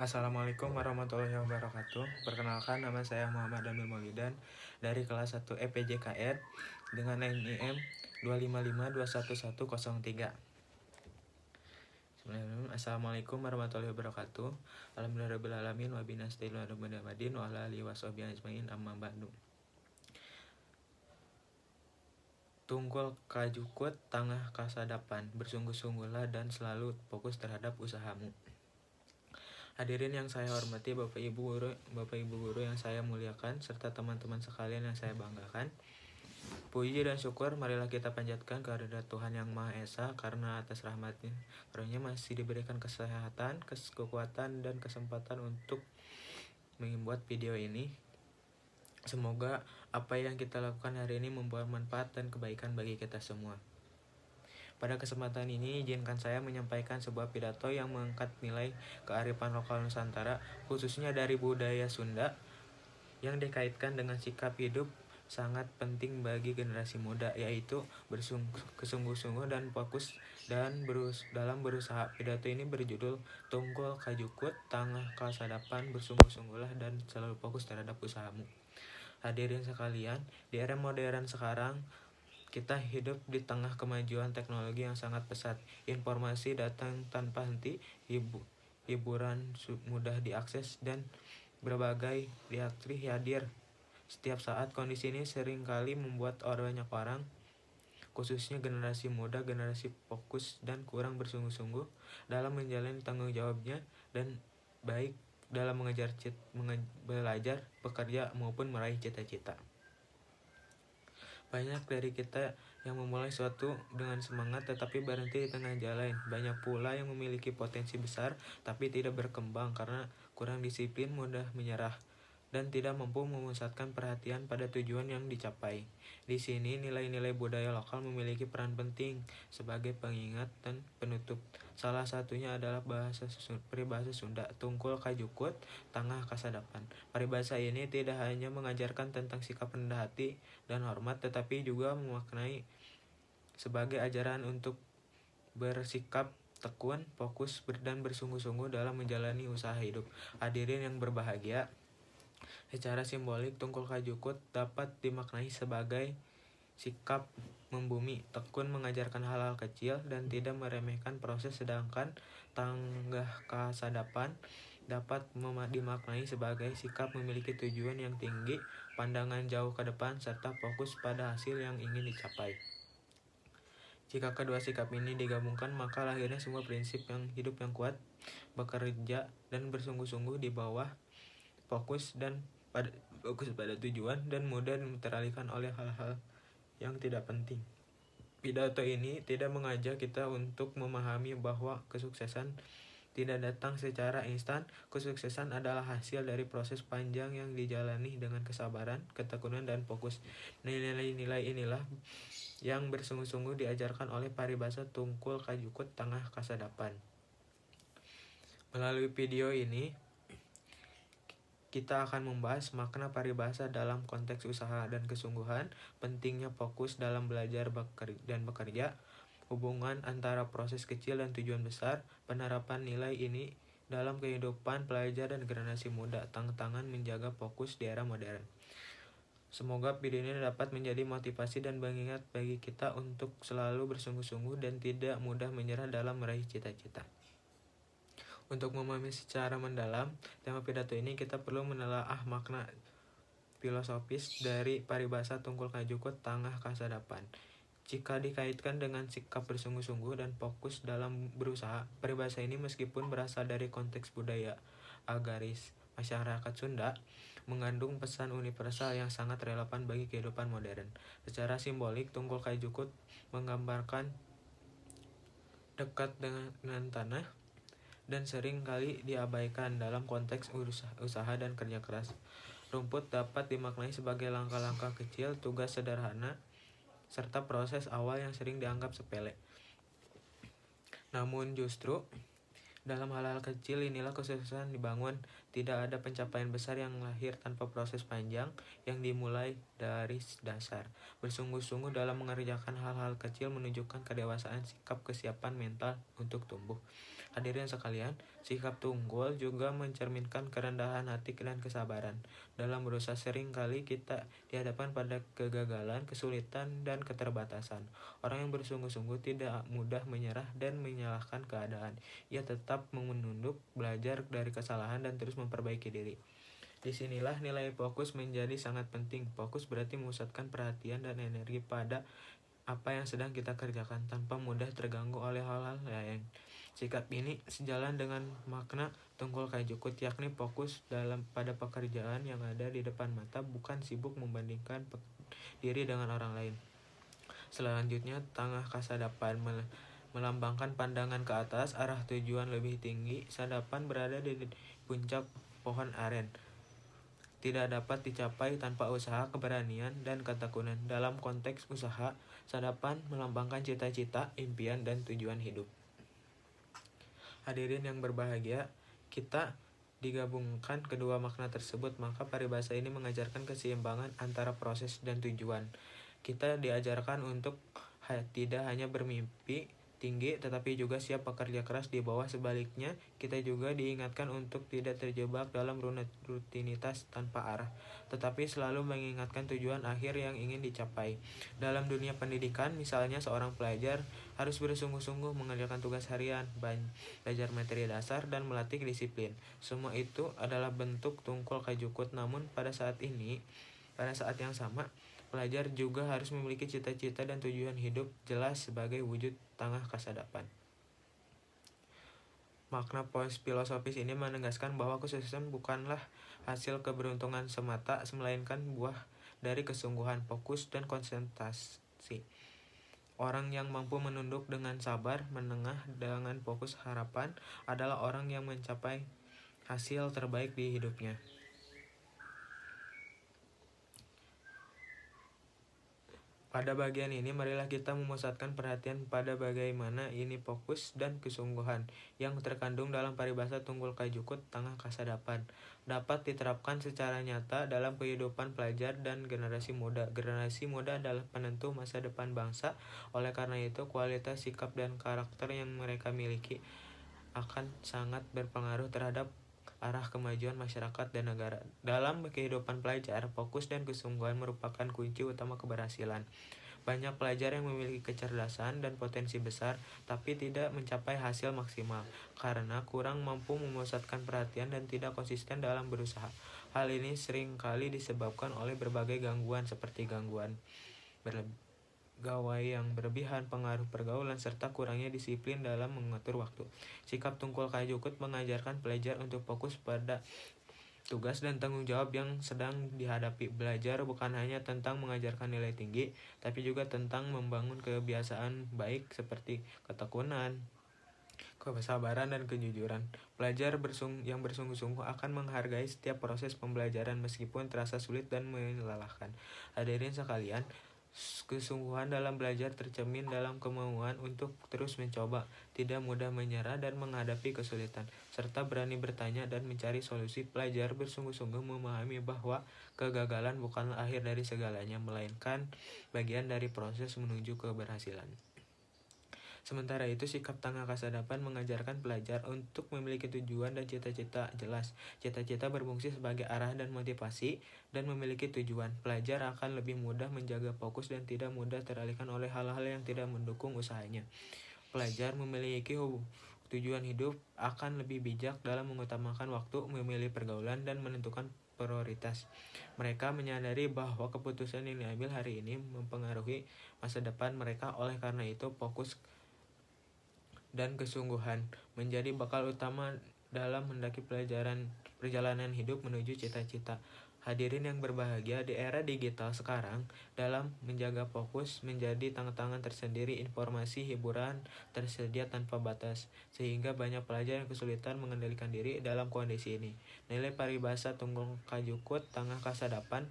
Assalamualaikum warahmatullahi wabarakatuh. Perkenalkan, nama saya Muhammad Damil Maulidan dari kelas 1 EPJKR dengan NIM 255211103. Assalamualaikum warahmatullahi wabarakatuh. Alhamdulillahirabbil alamin wa binasta'inu ala Muhammadin wa ala alihi washabihi ajmain amma ba'du. Tunggul kajukut tangah kasadapan, bersungguh-sungguhlah dan selalu fokus terhadap usahamu. Hadirin yang saya hormati, Bapak Ibu Guru yang saya muliakan, serta teman-teman sekalian yang saya banggakan. Puji dan syukur marilah kita panjatkan kehadirat Tuhan Yang Maha Esa, karena atas rahmatnya karunia masih diberikan kesehatan, kekuatan, dan kesempatan untuk membuat video ini. Semoga apa yang kita lakukan hari ini membawa manfaat dan kebaikan bagi kita semua. Pada kesempatan ini, izinkan saya menyampaikan sebuah pidato yang mengangkat nilai kearifan lokal Nusantara, khususnya dari budaya Sunda, yang dikaitkan dengan sikap hidup sangat penting bagi generasi muda, yaitu bersungguh-sungguh dan fokus dalam berusaha. Pidato ini berjudul Tunggul Kajukut Tangah Kasadapan, bersungguh-sungguhlah dan selalu fokus terhadap usahamu. Hadirin sekalian, di era modern sekarang, kita hidup di tengah kemajuan teknologi yang sangat pesat. Informasi datang tanpa henti, hiburan mudah diakses, dan berbagai reaksi hadir setiap saat. Kondisi ini seringkali membuat banyak orang, khususnya generasi muda, generasi fokus dan kurang bersungguh-sungguh dalam menjalani tanggung jawabnya, dan baik dalam belajar, bekerja, maupun meraih cita-cita. Banyak dari kita yang memulai suatu dengan semangat tetapi berhenti di tengah jalan. Banyak pula yang memiliki potensi besar tapi tidak berkembang karena kurang disiplin, mudah menyerah, dan tidak mampu memusatkan perhatian pada tujuan yang dicapai. Di sini nilai-nilai budaya lokal memiliki peran penting sebagai pengingat dan penutup. Salah satunya adalah peribahasa Sunda, Tunggul Kajukut Tangah Kasadapan. Peribahasa ini tidak hanya mengajarkan tentang sikap rendah hati dan hormat, tetapi juga memaknai sebagai ajaran untuk bersikap tekun, fokus, dan bersungguh-sungguh dalam menjalani usaha hidup. Hadirin yang berbahagia, secara simbolik, Tunggul Kajukut dapat dimaknai sebagai sikap membumi, tekun mengajarkan hal-hal kecil, dan tidak meremehkan proses. Sedangkan Tangah Kasadapan dapat dimaknai sebagai sikap memiliki tujuan yang tinggi, pandangan jauh ke depan, serta fokus pada hasil yang ingin dicapai. Jika kedua sikap ini digabungkan, maka lahirnya sebuah prinsip hidup yang kuat, bekerja dan bersungguh-sungguh di bawah fokus pada tujuan, dan mudah teralihkan oleh hal-hal yang tidak penting. Pidato ini tidak mengajak kita untuk memahami bahwa kesuksesan tidak datang secara instan. Kesuksesan adalah hasil dari proses panjang yang dijalani dengan kesabaran, ketekunan, dan fokus. Nilai-nilai inilah yang bersungguh-sungguh diajarkan oleh paribasa Tunggul Kajukut Tangah Kasadapan. Melalui video ini, kita akan membahas makna paribasa dalam konteks usaha dan kesungguhan, pentingnya fokus dalam belajar dan bekerja, hubungan antara proses kecil dan tujuan besar, penerapan nilai ini dalam kehidupan pelajar dan generasi muda, tantangan menjaga fokus di era modern. Semoga video ini dapat menjadi motivasi dan pengingat bagi kita untuk selalu bersungguh-sungguh dan tidak mudah menyerah dalam meraih cita-cita. Untuk memahami secara mendalam tema pidato ini, kita perlu menelaah makna filosofis dari paribasa Tunggul Kajukut Tangah Kasadapan. Jika dikaitkan dengan sikap bersungguh-sungguh dan fokus dalam berusaha, paribasa ini meskipun berasal dari konteks budaya agaris masyarakat Sunda, mengandung pesan universal yang sangat relevan bagi kehidupan modern. Secara simbolik, Tunggul Kajukut menggambarkan dekat dengan tanah dan sering kali diabaikan dalam konteks usaha dan kerja keras. Rumput dapat dimaknai sebagai langkah-langkah kecil, tugas sederhana, serta proses awal yang sering dianggap sepele. Namun justru dalam hal-hal kecil inilah kesuksesan dibangun. Tidak ada pencapaian besar yang lahir tanpa proses panjang yang dimulai dari dasar. Bersungguh-sungguh dalam mengerjakan hal-hal kecil menunjukkan kedewasaan sikap, kesiapan mental untuk tumbuh. Hadirin sekalian, sikap tunggul juga mencerminkan kerendahan hati dan kesabaran. Dalam berusaha sering kali kita dihadapkan pada kegagalan, kesulitan, dan keterbatasan. Orang yang bersungguh-sungguh tidak mudah menyerah dan menyalahkan keadaan. Ia tetap menunduk, belajar dari kesalahan, dan terus memperbaiki diri. Disinilah nilai fokus menjadi sangat penting. Fokus berarti memusatkan perhatian dan energi pada apa yang sedang kita kerjakan tanpa mudah terganggu oleh hal-hal lain. Sikap ini sejalan dengan makna tunggul kajukut, yakni fokus pada pekerjaan yang ada di depan mata, bukan sibuk membandingkan diri dengan orang lain. Selanjutnya, tangah kasadapan melambangkan pandangan ke atas, arah tujuan lebih tinggi. Sadapan berada di puncak pohon aren, tidak dapat dicapai tanpa usaha, keberanian, dan ketekunan. Dalam konteks usaha, sadapan melambangkan cita-cita, impian, dan tujuan hidup. Hadirin yang berbahagia, kita digabungkan kedua makna tersebut, maka paribasa ini mengajarkan keseimbangan antara proses dan tujuan. Kita diajarkan untuk tidak hanya bermimpi tinggi tetapi juga siap bekerja keras di bawah. Sebaliknya, kita juga diingatkan untuk tidak terjebak dalam rutinitas tanpa arah, tetapi selalu mengingatkan tujuan akhir yang ingin dicapai. Dalam dunia pendidikan, misalnya seorang pelajar harus bersungguh-sungguh mengerjakan tugas harian, belajar materi dasar, dan melatih disiplin. Semua itu adalah bentuk tunggul kajukut, namun pada saat yang sama, pelajar juga harus memiliki cita-cita dan tujuan hidup jelas sebagai wujud tangah kasadapan. Makna filosofis ini menegaskan bahwa kesuksesan bukanlah hasil keberuntungan semata, melainkan buah dari kesungguhan, fokus, dan konsentrasi. Orang yang mampu menunduk dengan sabar, menengah dengan fokus harapan, adalah orang yang mencapai hasil terbaik di hidupnya. Pada bagian ini, marilah kita memusatkan perhatian pada bagaimana ini fokus dan kesungguhan yang terkandung dalam paribasa tunggul kajukut tangah kasadapan dapat diterapkan secara nyata dalam kehidupan pelajar dan generasi muda. Generasi muda adalah penentu masa depan bangsa. Oleh karena itu, kualitas sikap dan karakter yang mereka miliki akan sangat berpengaruh terhadap arah kemajuan masyarakat dan negara. Dalam kehidupan pelajar, fokus dan kesungguhan merupakan kunci utama keberhasilan. Banyak pelajar yang memiliki kecerdasan dan potensi besar, tapi tidak mencapai hasil maksimal karena kurang mampu memusatkan perhatian dan tidak konsisten dalam berusaha. Hal ini seringkali disebabkan oleh berbagai gangguan seperti gangguan gawai yang berlebihan, pengaruh pergaulan, serta kurangnya disiplin dalam mengatur waktu. Sikap tunggul kajukut mengajarkan pelajar untuk fokus pada tugas dan tanggung jawab yang sedang dihadapi. Belajar bukan hanya tentang mengajarkan nilai tinggi, tapi juga tentang membangun kebiasaan baik seperti ketekunan, kesabaran, dan kejujuran. Pelajar yang bersungguh-sungguh akan menghargai setiap proses pembelajaran meskipun terasa sulit dan melelahkan. Hadirin sekalian, kesungguhan dalam belajar tercermin dalam kemauan untuk terus mencoba, tidak mudah menyerah dan menghadapi kesulitan, serta berani bertanya dan mencari solusi. Pelajar bersungguh-sungguh memahami bahwa kegagalan bukanlah akhir dari segalanya, melainkan bagian dari proses menuju keberhasilan. Sementara itu, sikap tangah kasadapan mengajarkan pelajar untuk memiliki tujuan dan cita-cita jelas. Cita-cita berfungsi sebagai arah dan motivasi, dan memiliki tujuan, pelajar akan lebih mudah menjaga fokus dan tidak mudah teralihkan oleh hal-hal yang tidak mendukung usahanya. Pelajar memiliki tujuan hidup akan lebih bijak dalam mengutamakan waktu, memilih pergaulan, dan menentukan prioritas. Mereka menyadari bahwa keputusan yang diambil hari ini mempengaruhi masa depan mereka. Oleh karena itu, fokus dan kesungguhan menjadi bakal utama dalam mendaki perjalanan hidup menuju cita-cita. Hadirin yang berbahagia, di era digital sekarang, dalam menjaga fokus menjadi tantangan tersendiri. Informasi hiburan tersedia tanpa batas, sehingga banyak pelajar yang kesulitan mengendalikan diri dalam kondisi ini. Nilai paribasa tunggul kajukut tangah kasadapan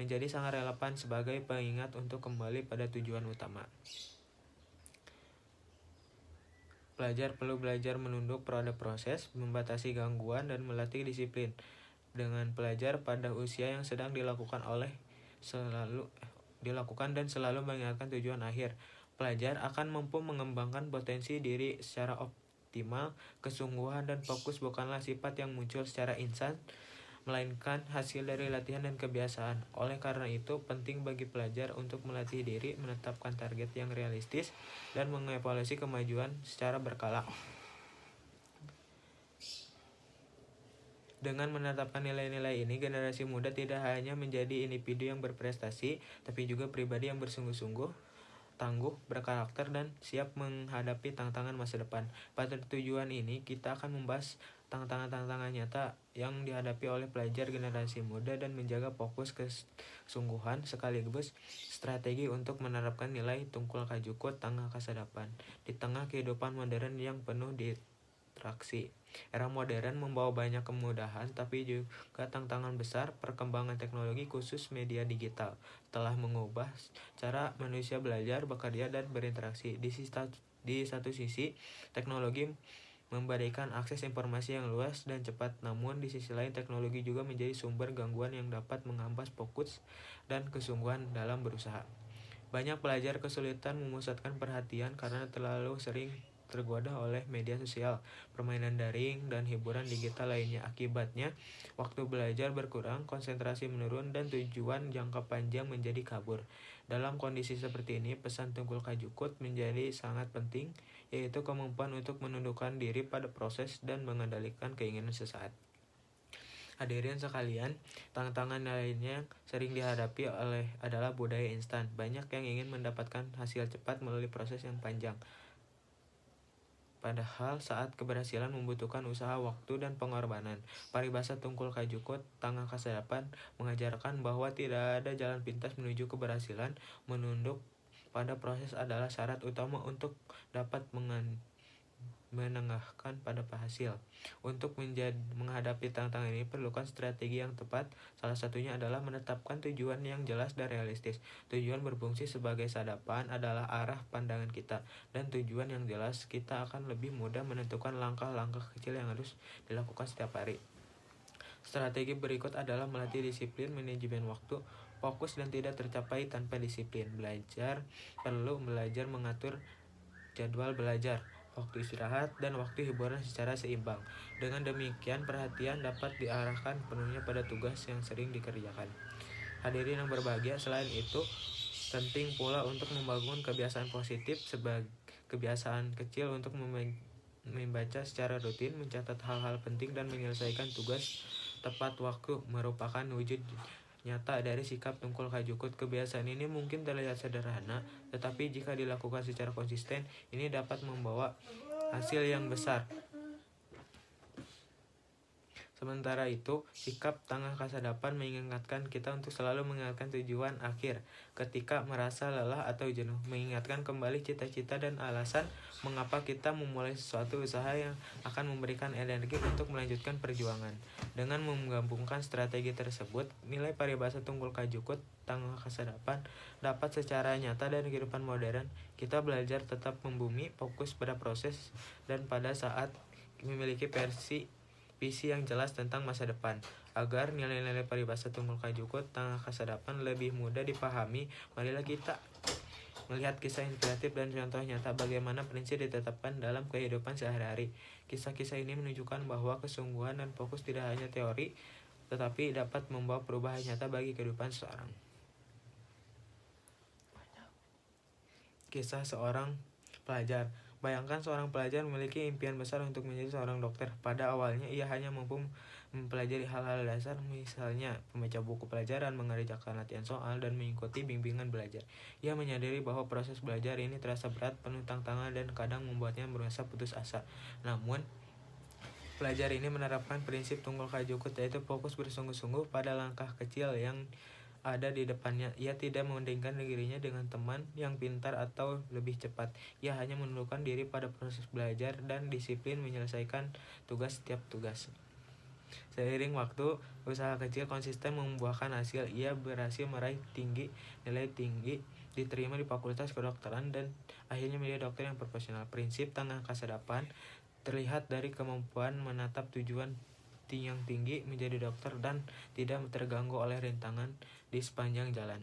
menjadi sangat relevan sebagai pengingat untuk kembali pada tujuan utama. Pelajar perlu belajar menunduk pada proses, membatasi gangguan, dan melatih disiplin. Dengan pelajar pada usia yang sedang dilakukan dan selalu mengingatkan tujuan akhir, pelajar akan mampu mengembangkan potensi diri secara optimal. Kesungguhan dan fokus bukanlah sifat yang muncul secara instan, melainkan hasil dari latihan dan kebiasaan. Oleh karena itu, penting bagi pelajar untuk melatih diri, menetapkan target yang realistis, dan mengevaluasi kemajuan secara berkala. Dengan menetapkan nilai-nilai ini, generasi muda tidak hanya menjadi individu yang berprestasi, tapi juga pribadi yang bersungguh-sungguh, tangguh, berkarakter, dan siap menghadapi tantangan masa depan. Pada tujuan ini, kita akan membahas tantangan-tantangan nyata yang dihadapi oleh pelajar generasi muda dan menjaga fokus kesungguhan sekaligus strategi untuk menerapkan nilai tungkul kajukut tangga kasadapan di tengah kehidupan modern yang penuh distraksi. Era modern membawa banyak kemudahan, tapi juga tantangan besar. Perkembangan teknologi, khusus media digital, telah mengubah cara manusia belajar, bekerja, dan berinteraksi. Di satu sisi, teknologi memberikan akses informasi yang luas dan cepat, namun di sisi lain teknologi juga menjadi sumber gangguan yang dapat menghambat fokus dan kesungguhan dalam berusaha. Banyak pelajar kesulitan memusatkan perhatian karena terlalu sering tergoda oleh media sosial, permainan daring, dan hiburan digital lainnya. Akibatnya, waktu belajar berkurang, konsentrasi menurun, dan tujuan jangka panjang menjadi kabur. Dalam kondisi seperti ini, pesan Tungkul Kajukut menjadi sangat penting, yaitu kemampuan untuk menundukkan diri pada proses dan mengendalikan keinginan sesaat. Hadirin sekalian, tantangan lainnya yang sering dihadapi adalah budaya instan. Banyak yang ingin mendapatkan hasil cepat melalui proses yang panjang. Padahal saat keberhasilan membutuhkan usaha, waktu, dan pengorbanan. Paribasa Tungkul Kajukut Tangga Kasadapan mengajarkan bahwa tidak ada jalan pintas menuju keberhasilan. Menunduk pada proses adalah syarat utama untuk dapat menengahkan pada hasil. Untuk menghadapi tantangan ini perlukan strategi yang tepat. Salah satunya adalah menetapkan tujuan yang jelas dan realistis. Tujuan berfungsi sebagai sadapan adalah arah pandangan kita, dan tujuan yang jelas kita akan lebih mudah menentukan langkah-langkah kecil yang harus dilakukan setiap hari. Strategi berikut adalah melatih disiplin, manajemen waktu, fokus, dan tidak tercapai tanpa disiplin. Perlu belajar mengatur jadwal belajar, waktu istirahat, dan waktu hiburan secara seimbang. Dengan demikian, perhatian dapat diarahkan penuhnya pada tugas yang sering dikerjakan. Hadirin yang berbahagia, selain itu, penting pula untuk membangun kebiasaan positif sebagai kebiasaan kecil untuk membaca secara rutin, mencatat hal-hal penting, dan menyelesaikan tugas tepat waktu merupakan wujud nyata dari sikap Tungkul Kajukut. Kebiasaan ini mungkin terlihat sederhana, tetapi jika dilakukan secara konsisten, ini dapat membawa hasil yang besar. Sementara itu, sikap Tangga Kasadapan mengingatkan kita untuk selalu mengingatkan tujuan akhir ketika merasa lelah atau jenuh, mengingatkan kembali cita-cita dan alasan mengapa kita memulai sesuatu usaha yang akan memberikan energi untuk melanjutkan perjuangan. Dengan menggabungkan strategi tersebut, nilai paribasa Tungkul Kajukut Tangga Kasadapan dapat secara nyata dari kehidupan modern. Kita belajar tetap membumi, fokus pada proses, dan pada saat memiliki visi yang jelas tentang masa depan. Agar nilai-nilai paribasa Tungkul Kajukut Tangga Kasadapan lebih mudah dipahami, marilah kita melihat kisah inspiratif dan contoh nyata bagaimana prinsip ditetapkan dalam kehidupan sehari-hari. Kisah-kisah ini menunjukkan bahwa kesungguhan dan fokus tidak hanya teori, tetapi dapat membawa perubahan nyata bagi kehidupan seseorang. Kisah seorang pelajar. Bayangkan seorang pelajar memiliki impian besar untuk menjadi seorang dokter. Pada awalnya ia hanya mampu mempelajari hal-hal dasar, misalnya membaca buku pelajaran, mengerjakan latihan soal, dan mengikuti bimbingan belajar. Ia menyadari bahwa proses belajar ini terasa berat, penuh tantangan, dan kadang membuatnya merasa putus asa. Namun, pelajar ini menerapkan prinsip Tungkul Kajukut, yaitu fokus bersungguh-sungguh pada langkah kecil yang ada di depannya. Ia tidak membandingkan dirinya dengan teman yang pintar atau lebih cepat. Ia hanya menundukkan diri pada proses belajar dan disiplin menyelesaikan setiap tugas. Seiring waktu, usaha kecil konsisten membuahkan hasil. Ia berhasil meraih nilai tinggi, diterima di Fakultas Kedokteran, dan akhirnya menjadi dokter yang profesional. Prinsip Tangga Kasadapan terlihat dari kemampuan menatap tujuan yang tinggi, menjadi dokter, dan tidak terganggu oleh rintangan di sepanjang jalan.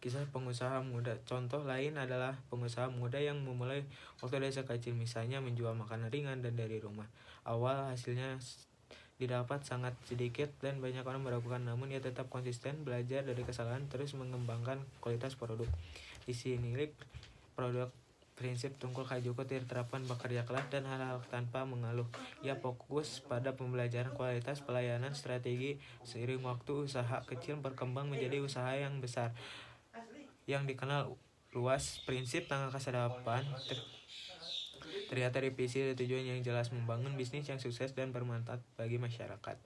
Kisah pengusaha muda. Contoh lain adalah pengusaha muda yang memulai waktu desa kecil, misalnya menjual makanan ringan dan dari rumah. Awal hasilnya didapat sangat sedikit dan banyak orang meragukan, namun ia tetap konsisten belajar dari kesalahan, terus mengembangkan kualitas produk. Di sini produk prinsip Tungkul Kajuko diterapkan, bekerja keras dan hal-hal tanpa mengeluh. Ia fokus pada pembelajaran kualitas pelayanan strategi. Seiring waktu, usaha kecil berkembang menjadi usaha yang besar yang dikenal luas. Prinsip tanggal ke-8 ternyata dari visi dan tujuan yang jelas, membangun bisnis yang sukses dan bermanfaat bagi masyarakat.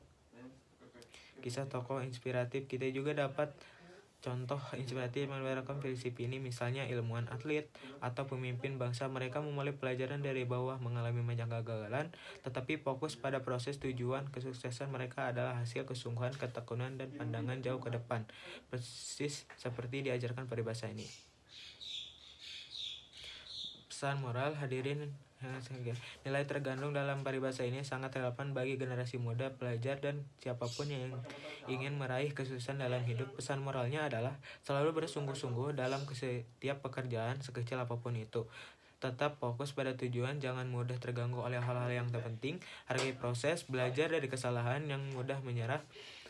Kisah tokoh inspiratif. Kita juga dapat contoh inspiratif menerapkan prinsip ini, misalnya ilmuwan, atlet, atau pemimpin bangsa. Mereka memulai pelajaran dari bawah, mengalami banyak kegagalan, tetapi fokus pada proses. Tujuan kesuksesan mereka adalah hasil kesungguhan, ketekunan, dan pandangan jauh ke depan, persis seperti diajarkan peribahasa ini. Pesan moral, hadirin, nilai tergandung dalam peribahasa ini sangat relevan bagi generasi muda, pelajar, dan siapapun yang ingin meraih kesuksesan dalam hidup. Pesan moralnya adalah selalu bersungguh-sungguh dalam setiap pekerjaan, sekecil apapun itu. Tetap fokus pada tujuan, jangan mudah terganggu oleh hal-hal yang tak penting. Hargai proses, belajar dari kesalahan, yang mudah menyerah.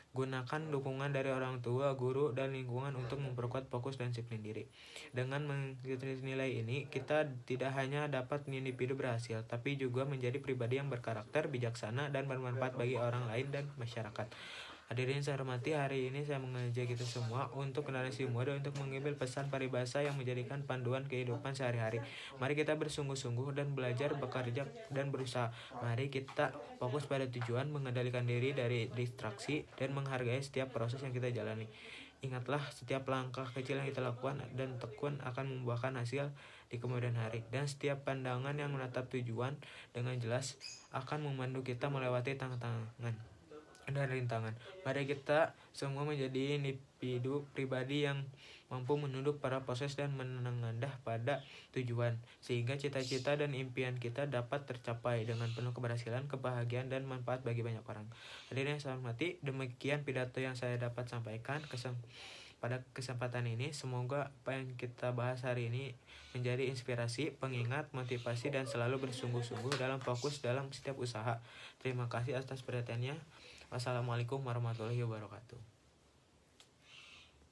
Gunakan dukungan dari orang tua, guru, dan lingkungan untuk memperkuat fokus dan disiplin diri. Dengan mengikuti nilai ini, kita tidak hanya dapat individu berhasil, tapi juga menjadi pribadi yang berkarakter, bijaksana, dan bermanfaat bagi orang lain dan masyarakat. Hadirin saya hormati, hari ini saya mengajak kita semua untuk generasi muda untuk mengambil pesan paribasa yang menjadikan panduan kehidupan sehari-hari. Mari kita bersungguh-sungguh dan belajar, bekerja, dan berusaha. Mari kita fokus pada tujuan, mengendalikan diri dari distraksi, dan menghargai setiap proses yang kita jalani. Ingatlah, setiap langkah kecil yang kita lakukan dan tekun akan membuahkan hasil di kemudian hari. Dan setiap pandangan yang menatap tujuan dengan jelas akan memandu kita melewati tantangan dan rintangan. Mari kita semua menjadi individu pribadi yang mampu menunduk pada proses dan menengadah pada tujuan, sehingga cita-cita dan impian kita dapat tercapai dengan penuh keberhasilan, kebahagiaan, dan manfaat bagi banyak orang. Hadirin yang saya hormati, demikian pidato yang saya dapat sampaikan pada kesempatan ini. Semoga apa yang kita bahas hari ini menjadi inspirasi, pengingat, motivasi, dan selalu bersungguh-sungguh dalam fokus dalam setiap usaha. Terima kasih atas perhatiannya. Wassalamualaikum warahmatullahi wabarakatuh.